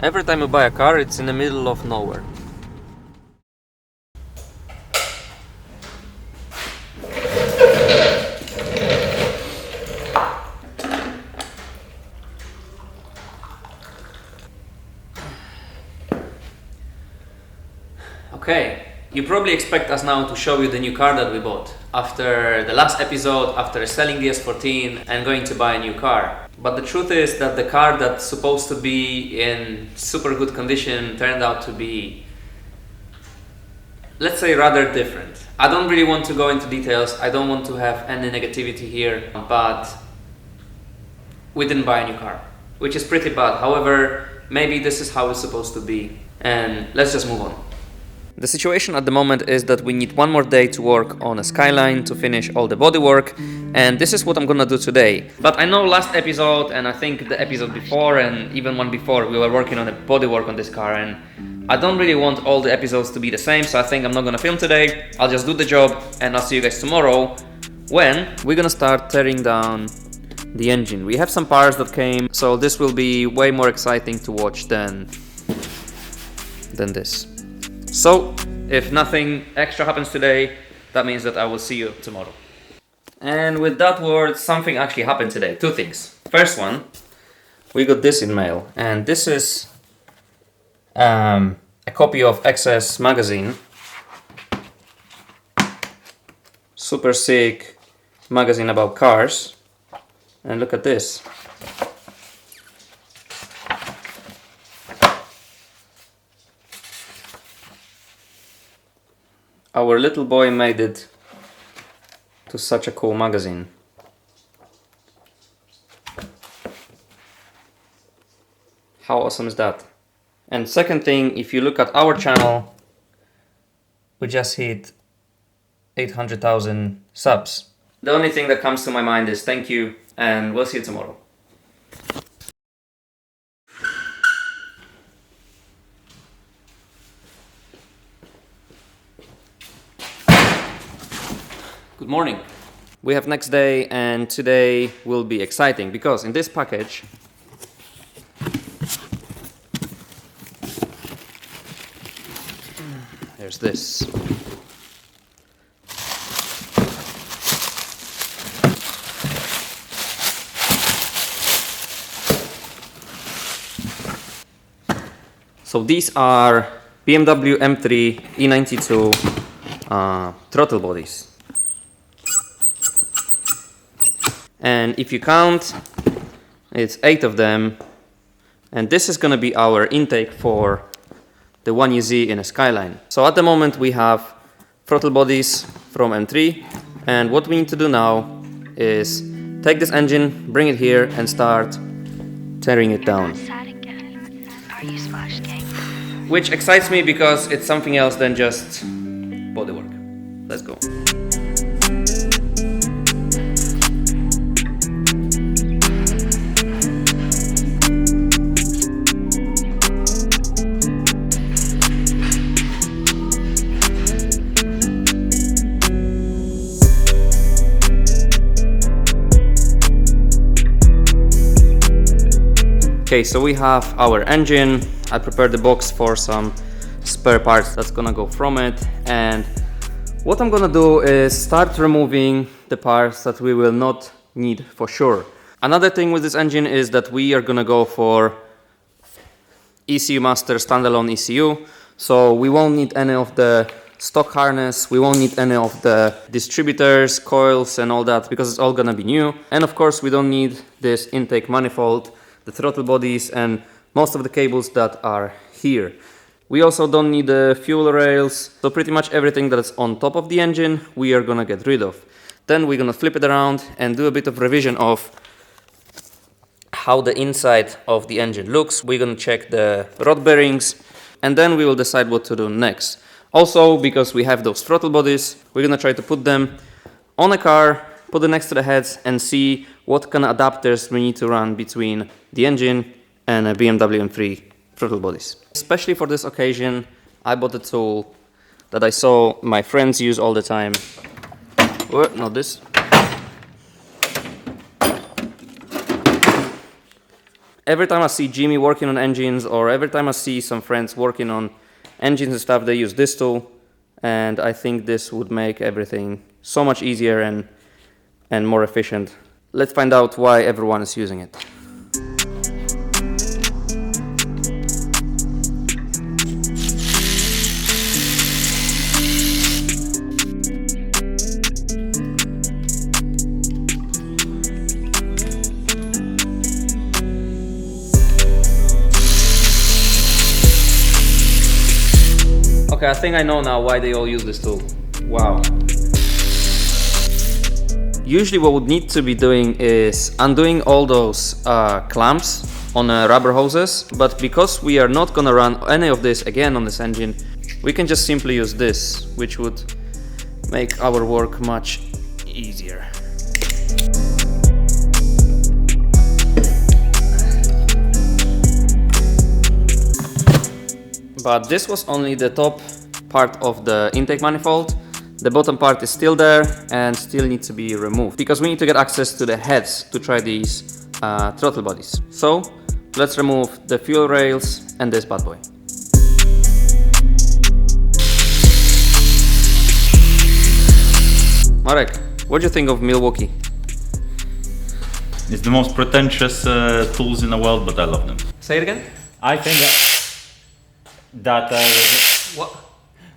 Every time you buy a car, it's in the middle of nowhere. Okay, you probably expect us now to show you the new car that we bought after the last episode, after selling the S14 and going to buy a new car. But the truth is that the car that's supposed to be in super good condition turned out to be, let's say, rather different. I don't really want to go into details, I don't want to have any negativity here, but we didn't buy a new car, which is pretty bad. However, maybe this is how it's supposed to be, and let's just move on. The situation at the moment is that we need one more day to work on a Skyline to finish all the bodywork, and this is what I'm gonna do today. But I know last episode, and I think the episode before and even one before, we were working on the bodywork on this car, and I don't really want all the episodes to be the same, so I think I'm not gonna film today. I'll just do the job, and I'll see you guys tomorrow when we're gonna start tearing down the engine. We have some parts that came, so this will be way more exciting to watch than this. So, if nothing extra happens today, that means that I will see you tomorrow. And with that word, something actually happened today. Two things. First one, we got this in mail, and this is a copy of XS magazine. Super sick magazine about cars. And look at this. Our little boy made it to such a cool magazine. How awesome is that? And second thing, if you look at our channel, we just hit 800,000 subs. The only thing that comes to my mind is thank you, and we'll see you tomorrow. Good morning. We have next day, and today will be exciting because in this package there's this. So these are BMW M3 E92 throttle bodies. And if you count, it's 8 of them, and this is going to be our intake for the one you see in a Skyline. So at the moment we have throttle bodies from M3, and what we need to do now is take this engine, bring it here, and start tearing it down. Which excites me because it's something else than just bodywork. Let's go. Okay, so we have our engine. I prepared the box for some spare parts that's gonna go from it, and what I'm gonna do is start removing the parts that we will not need for sure. Another thing with this engine is that we are gonna go for ECU Master standalone ECU, so we won't need any of the stock harness, we won't need any of the distributors, coils and all that, because it's all gonna be new. And of course we don't need this intake manifold, the throttle bodies and most of the cables that are here. We also don't need the fuel rails, so pretty much everything that's on top of the engine we are gonna get rid of. Then we're gonna flip it around and do a bit of revision of how the inside of the engine looks. We're gonna check the rod bearings, and then we will decide what to do next. Also, because we have those throttle bodies, we're gonna try to put them on a car, put them next to the heads, and see what kind of adapters we need to run between the engine and a BMW M3 throttle bodies. Especially for this occasion, I bought a tool that I saw my friends use all the time. Not this. Every time I see Jimmy working on engines, or every time I see some friends working on engines and stuff, they use this tool, and I think this would make everything so much easier and more efficient. Let's find out why everyone is using it. Okay, I think I know now why they all use this tool. Wow. Usually what would need to be doing is undoing all those clamps on rubber hoses, but because we are not gonna run any of this again on this engine, we can just simply use this, which would make our work much easier. But this was only the top part of the intake manifold. The bottom part is still there and still needs to be removed because we need to get access to the heads to try these throttle bodies. So let's remove the fuel rails and this bad boy. Marek, what do you think of Milwaukee? It's the most pretentious tools in the world, but I love them. Say it again? I think that What?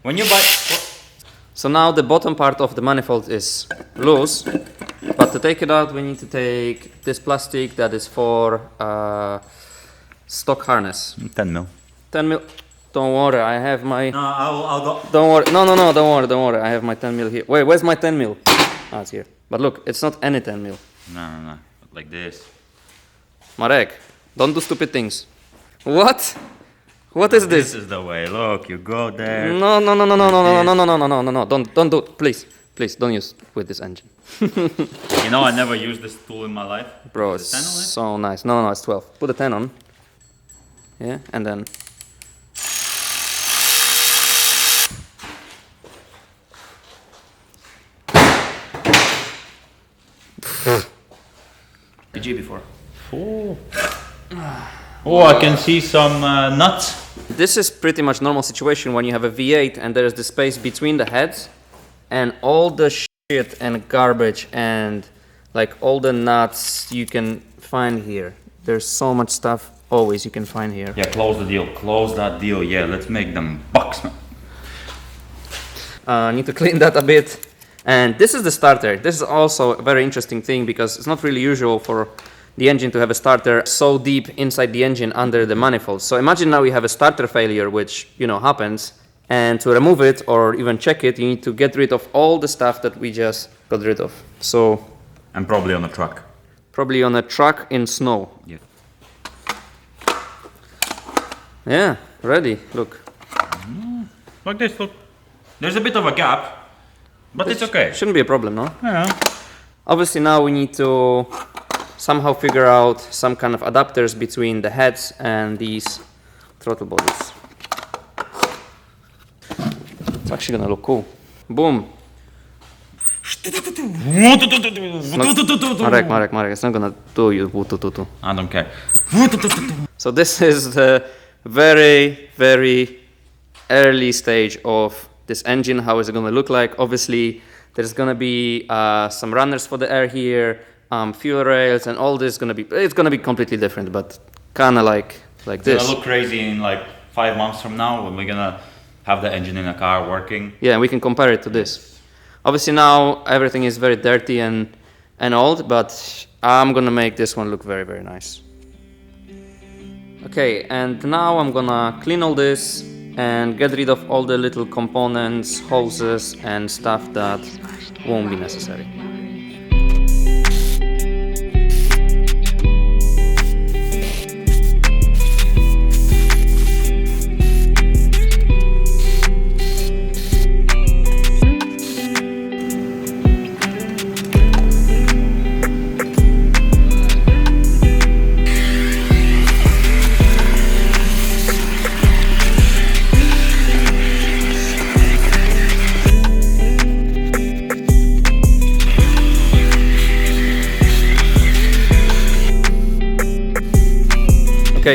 when you buy... So now the bottom part of the manifold is loose, but to take it out we need to take this plastic that is for stock harness. 10 mil. 10 mil. Don't worry, I have my... No, I'll go... Don't worry, no, don't worry, I have my 10 mil here. Wait, where's my 10 mil? Ah, it's here. But look, it's not any 10 mil. No. Like this. Marek, don't do stupid things. What? What is this? This is the way. Look, you go there. No, don't do it. Please, don't use with this engine. You know, I never used this tool in my life. Bro, Is it's it 10 on it? so nice. No, it's 12. Put the 10 on. Yeah, and then... PG before. Oh, I can see some nuts. This is pretty much normal situation when you have a V8 and there is the space between the heads and all the shit and garbage and like all the nuts you can find here. There's so much stuff always you can find here. Yeah, close the deal. Close that deal. Yeah, let's make them bucks, man. Need to clean that a bit. And this is the starter. This is also a very interesting thing because it's not really usual for the engine to have a starter so deep inside the engine under the manifold. So imagine now you have a starter failure, which, you know, happens, and to remove it or even check it, you need to get rid of all the stuff that we just got rid of. So... And probably on a truck. Probably on a truck in snow. Yeah. Yeah, ready, look. Like this, look. There's a bit of a gap, but it's okay. Shouldn't be a problem, no? Yeah. Obviously now we need to somehow figure out some kind of adapters between the heads and these throttle bodies. It's actually gonna look cool. Boom! Marek, it's not gonna do you. I don't care. So this is the very, very early stage of this engine. How is it gonna look like? Obviously, there's gonna be some runners for the air here, fuel rails, and all this it's gonna be completely different, but kind of like this. It's gonna look crazy in like 5 months from now when we're gonna have the engine in a car working. Yeah, we can compare it to this. Obviously now everything is very dirty and old, but I'm gonna make this one look very, very nice. Okay, and now I'm gonna clean all this and get rid of all the little components, hoses and stuff that won't be necessary.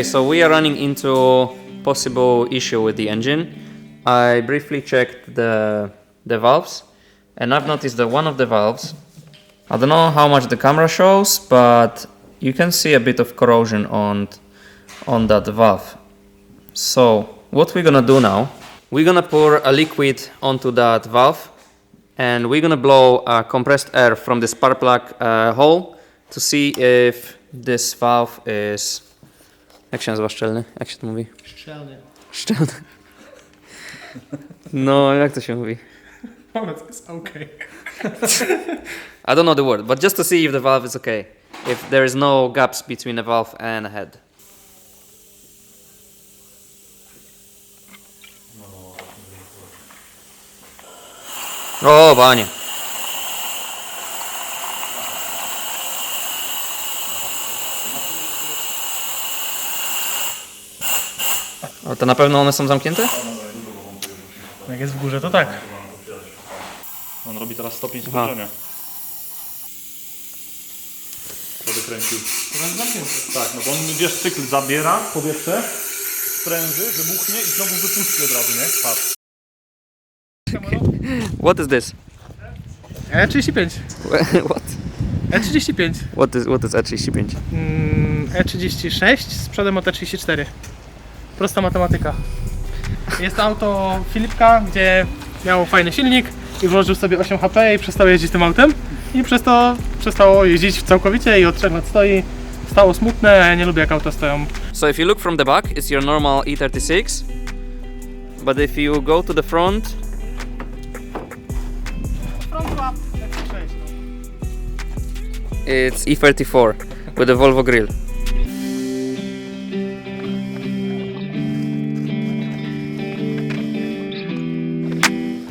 Okay, so we are running into possible issue with the engine. I briefly checked the valves, and I've noticed that one of the valves, I don't know how much the camera shows, but you can see a bit of corrosion on that valve. So what we're gonna do now, we're gonna pour a liquid onto that valve, and we're gonna blow compressed air from the spark plug hole to see if this valve is... Jak się nazywa szczelny? Jak się to mówi? Szczelny. Szczelny. No, jak to się mówi? It's okay. I don't know the word, but just to see if the valve is okay. If there is no gaps between a valve and a head. O, panie. O, to na pewno one są zamknięte? Jak jest w górze, to tak. On robi teraz stopień skończenia. Wtedy kręcił. Teraz zamknięty. Tak, no bo on, wiesz, cykl zabiera powietrze, spręży, wybuchnie i znowu wypuści od razu, nie? Patrz. What is this? E35. What? E35. What is E35? E36 z przodem od E34. Prosta matematyka. Jest to auto Filipka, gdzie miał fajny silnik i włożył sobie 8 HP i przestał jeździć tym autem. I przez to przestało jeździć całkowicie i od 3 lat stoi. Stało smutne, a ja nie lubię jak auta stoją. So if you look from the back, it's your normal E36. But if you go to the front, it's E34 with a Volvo grill.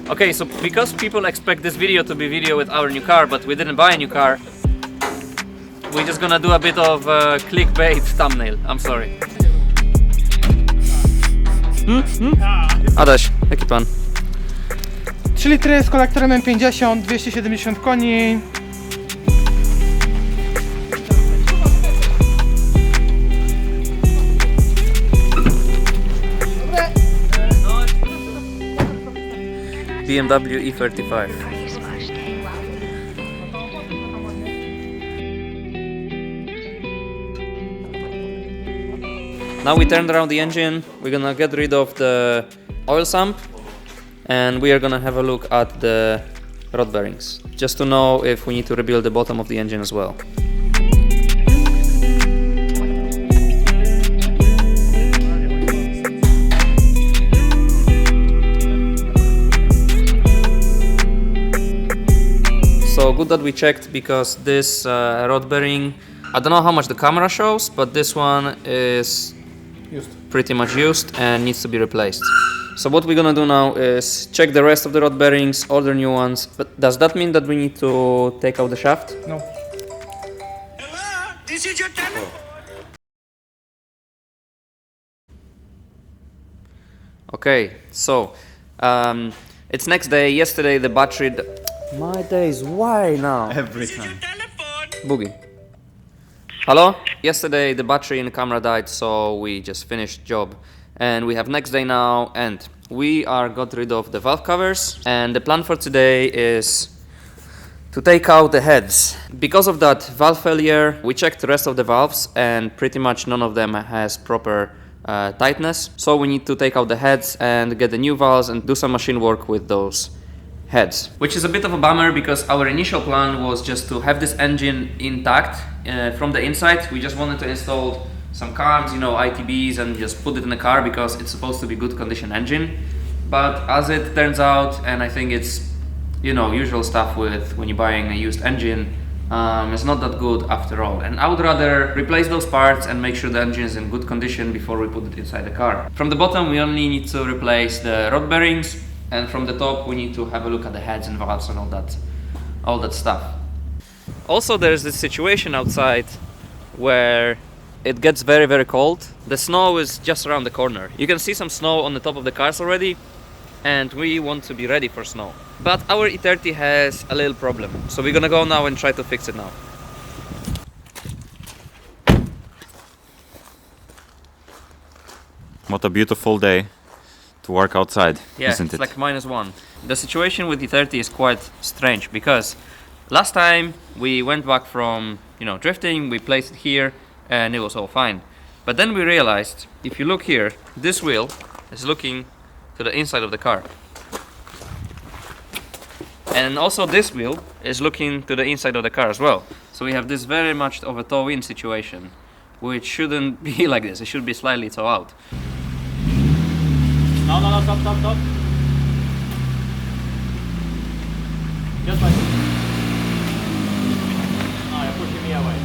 Okay, so because people expect this video to be video with our new car, but we didn't buy a new car, we're just gonna do a bit of clickbait thumbnail. I'm sorry. Adaś, jaki pan? 3 litry z kolektorem M50, 270 koni. Bmw E35. Now we turned around the engine, we're gonna get rid of the oil sump and we are gonna have a look at the rod bearings, just to know if we need to rebuild the bottom of the engine as well. So good that we checked, because this rod bearing, I don't know how much the camera shows, but this one is pretty much used and needs to be replaced. So what we're gonna do now is check the rest of the rod bearings, order new ones. But does that mean that we need to take out the shaft? No. Hello? This is your telephone. Okay, so it's next day. Yesterday the battery... My days, why now? Every This is your telephone. Boogie. Hello? Yesterday the battery in the camera died, so we just finished job. And we have next day now, and we are got rid of the valve covers. And the plan for today is to take out the heads. Because of that valve failure, we checked the rest of the valves and pretty much none of them has proper tightness. So we need to take out the heads and get the new valves and do some machine work with those heads. Which is a bit of a bummer, because our initial plan was just to have this engine intact from the inside. We just wanted to install some carbs, you know, ITBs, and just put it in the car because it's supposed to be good condition engine. But as it turns out, and I think it's, you know, usual stuff with when you're buying a used engine, it's not that good after all. And I would rather replace those parts and make sure the engine is in good condition before we put it inside the car. From the bottom we only need to replace the rod bearings, and from the top we need to have a look at the heads and valves and all that stuff. Also there's this situation outside where it gets very, very cold. The snow is just around the corner. You can see some snow on the top of the cars already, and we want to be ready for snow. But our E30 has a little problem, so we're gonna go now and try to fix it now. What a beautiful day to work outside, Yeah, isn't it's it? like -1. The situation with E30 is quite strange because last time we went back from, drifting, we placed it here and it was all fine. But then we realized, if you look here, this wheel is looking to the inside of the car. And also this wheel is looking to the inside of the car as well. So we have this very much of a toe-in situation, which shouldn't be like this. It should be slightly toe-out. No, stop. Just like this. No, you're pushing me away.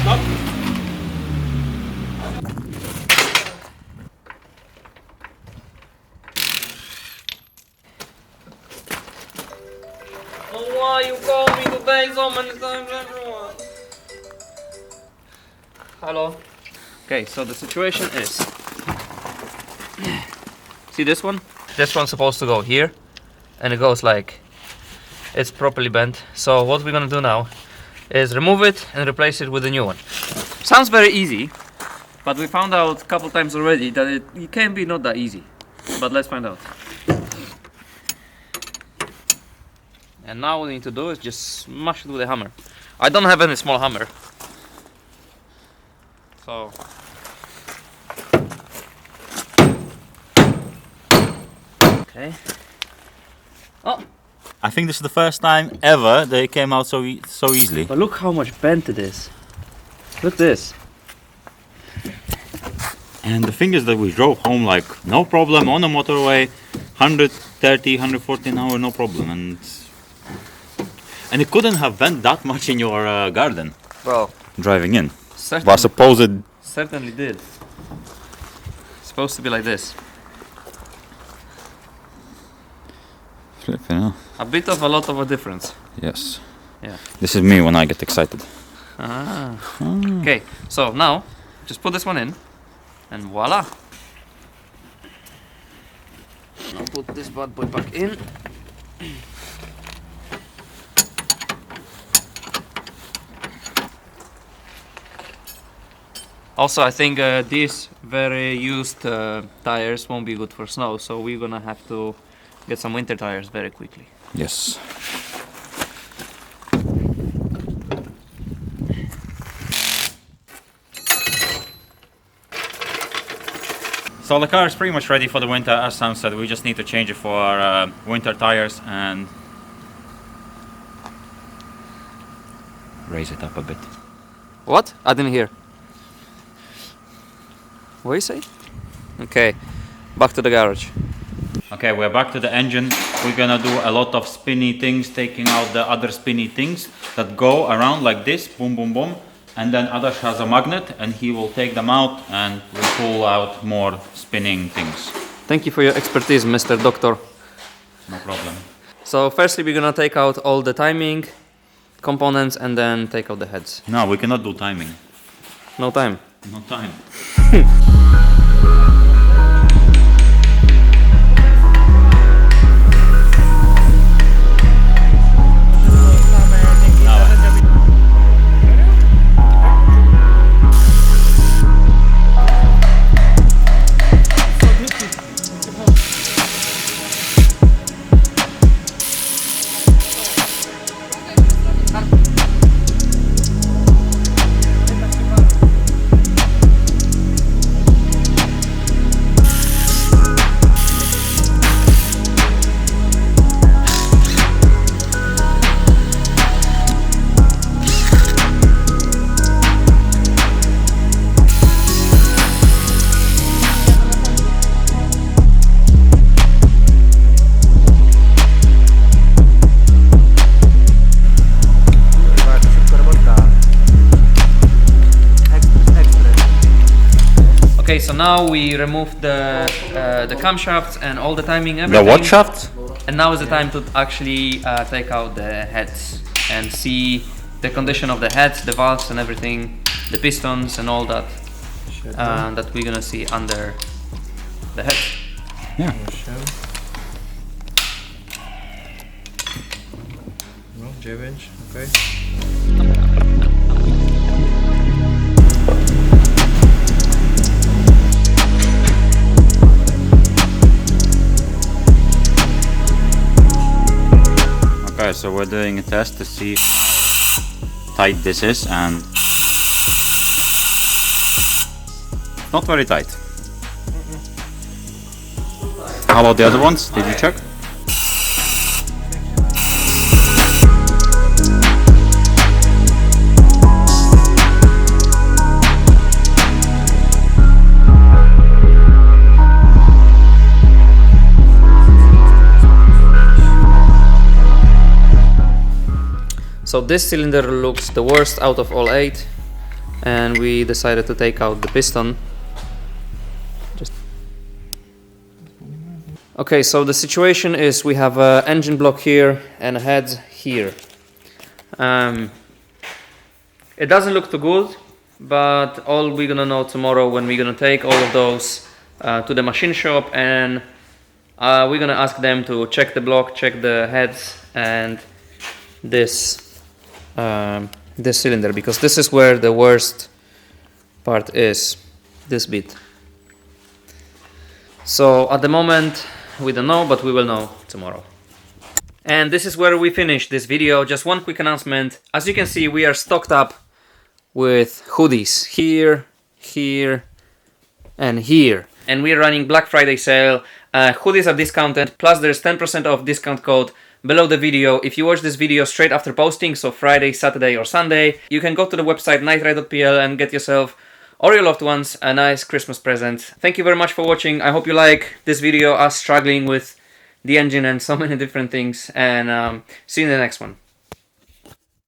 Stop. Why you call me today so many times, everyone? Hello. Okay, so the situation is, see this one? This one's supposed to go here, and it goes like, it's properly bent. So what we're gonna do now is remove it and replace it with a new one. Sounds very easy, but we found out a couple times already that it can be not that easy. But let's find out. And now what we need to do is just smash it with a hammer. I don't have any small hammer. So okay. Oh, I think this is the first time ever they came out so easily. but look how much bent it is. Look this. And the thing is that we drove home like no problem on the motorway, 130, 140 an hour, no problem. And it couldn't have bent that much in your garden Well, driving in. certainly, Was supposed. certainly did. It's supposed to be like this. Flipping hell. A bit of a lot of a difference. Yes. Yeah. This is me when I get excited. Ah. Okay, so now just put this one in, and voila. Now put this bad boy back in. Also, I think these very used tires won't be good for snow, so we're gonna have to get some winter tires very quickly. Yes. So the car is pretty much ready for the winter, as Sam said. We just need to change it for winter tires and raise it up a bit. What? I didn't hear. What you say? Okay, back to the garage. Okay, we're back to the engine. We're gonna do a lot of spinny things, taking out the other spinny things that go around like this, boom, boom, boom. And then Adash has a magnet and he will take them out and we'll pull out more spinning things. Thank you for your expertise, Mr. Doctor. No problem. So firstly, we're gonna take out all the timing components and then take out the heads. No, we cannot do timing. No time. No time. Okay, so now we remove the camshafts and all the timing, The everything. what shaft? And now is the time to actually take out the heads and see the condition of the heads, the valves and everything, the pistons and all that that we're gonna see under the heads. Yeah. No, 9, okay. so we're doing a test to see how tight this is, and not very tight. How about the other ones? Did you check? So this cylinder looks the worst out of all 8, and we decided to take out the piston. Okay, so the situation is we have an engine block here and a head here. It doesn't look too good, but all we're gonna know tomorrow when we're gonna take all of those to the machine shop, and we're gonna ask them to check the block, check the heads, and this cylinder, because this is where the worst part is, this bit. So at the moment we don't know, but we will know tomorrow. And this is where we finish this video. Just one quick announcement. As you can see, we are stocked up with hoodies here, here, and here. And we are running Black Friday sale. Hoodies are discounted, plus there's 10% off discount code below the video. If you watch this video straight after posting, so Friday, Saturday or Sunday, you can go to the website nightride.pl and get yourself or your loved ones a nice Christmas present. Thank you very much for watching. I hope you like this video, us struggling with the engine and so many different things, and see you in the next one.